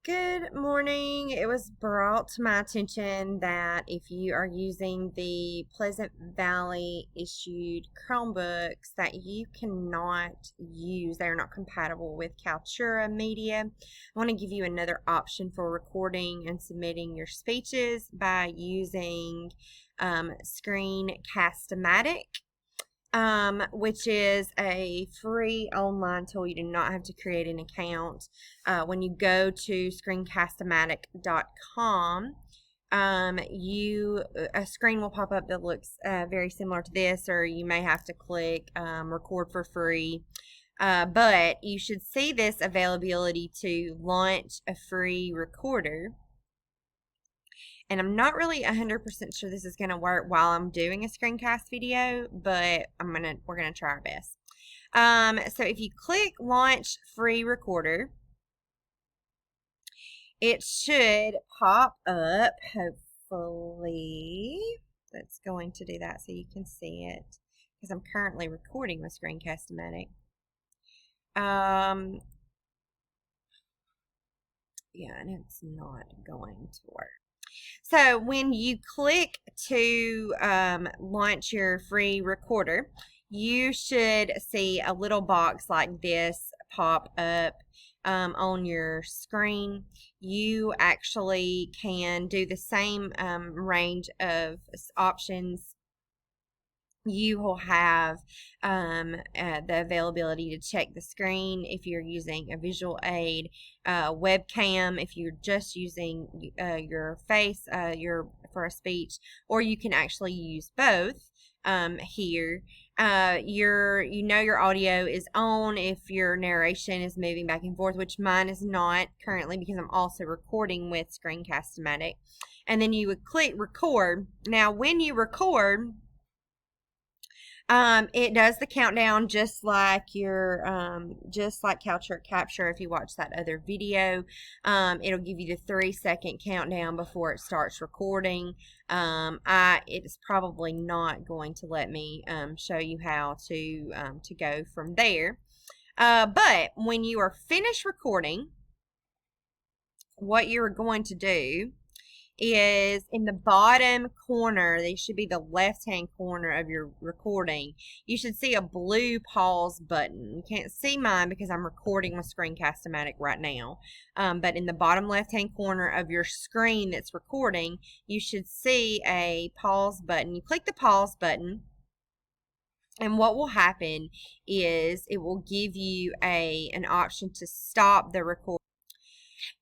Good morning. It was brought to my attention that if you are using the Pleasant Valley issued Chromebooks that you cannot use, they are not compatible with Kaltura Media. I want to give you another option for recording and submitting your speeches by using ScreenCast-o-Matic. Which is a free online tool. You do not have to create an account. When you go to screencast-o-matic.com, a screen will pop up that looks very similar to this, or you may have to click record for free. But you should see this availability to launch a free recorder. And I'm not really 100% sure this is going to work while I'm doing a screencast video, but we're going to try our best. So if you click launch free recorder, it should pop up, hopefully. That's going to do that so you can see it, because I'm currently recording with Screencast-o-Matic. Yeah, and it's not going to work. So when you click to launch your free recorder, you should see a little box like this pop up on your screen. You actually can do the same range of options. You will have the availability to check the screen if you're using a visual aid, webcam if you're just using your face for a speech, or you can actually use both here. Your audio is on if your narration is moving back and forth, which mine is not currently because I'm also recording with Screencast-o-Matic. And then you would click record. Now when you record, it does the countdown just like Kaltura Capture. If you watch that other video, it'll give you the 3-second countdown before it starts recording. It's probably not going to let me show you how to go from there. But when you are finished recording, what you're going to do is in the bottom corner, they should be the left-hand corner of your recording. You should see a blue pause button. You can't see mine because I'm recording with Screencast-o-Matic right now. But in the bottom left-hand corner of your screen that's recording, you should see a pause button. You click the pause button, and what will happen is it will give you an option to stop the recording.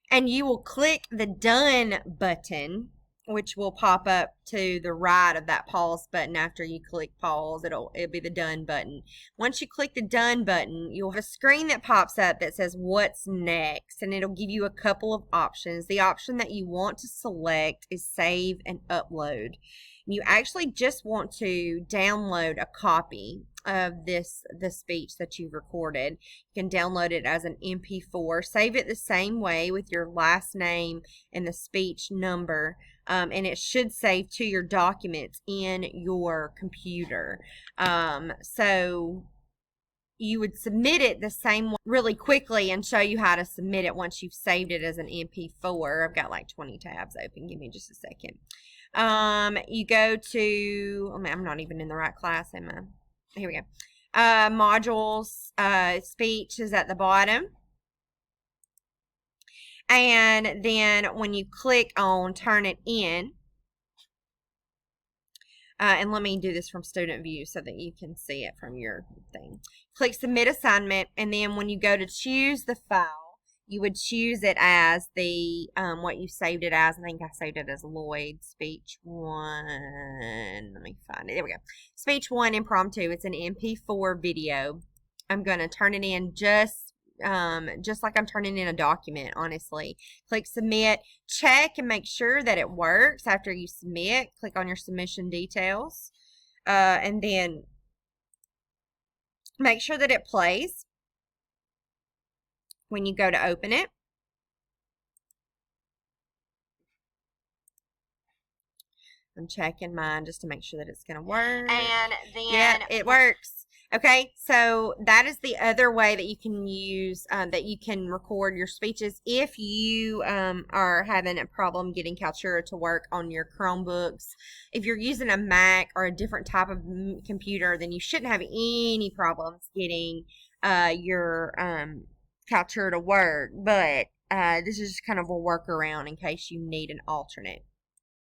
And you will click the done button, which will pop up to the right of that pause button. After you click pause, it'll be the done button. Once you click the done button, you'll have a screen that pops up that says what's next, and it'll give you a couple of options. The option that you want to select is save and upload. You actually just want to download a copy of the speech that you've recorded. You can download it as an MP4. Save it the same way with your last name and the speech number, and it should save to your documents in your computer. So you would submit it the same way really quickly and show you how to submit it once you've saved it as an MP4. I've got like 20 tabs open. Give me just a second. You go to, I'm not even in the right class, am I? Here we go. Modules, speech is at the bottom. And then when you click on turn it in, and let me do this from student view so that you can see it from your thing. Click submit assignment, and then when you go to choose the file, you would choose it as the what you saved it as. I think I saved it as Lloyd Speech 1. Let me find it. There we go. Speech 1 impromptu. It's an MP4 video. I'm going to turn it in just like I'm turning in a document, honestly. Click submit. Check and make sure that it works after you submit. Click on your submission details. And then make sure that it plays when you go to open it. I'm checking mine just to make sure that it's going to work. And then yeah, it works. Okay, so that is the other way that you can use that you can record your speeches if you are having a problem getting Kaltura to work on your Chromebooks. If you're using a Mac or a different type of computer, then you shouldn't have any problems getting your Kaltura to work. But this is just kind of a workaround in case you need an alternate.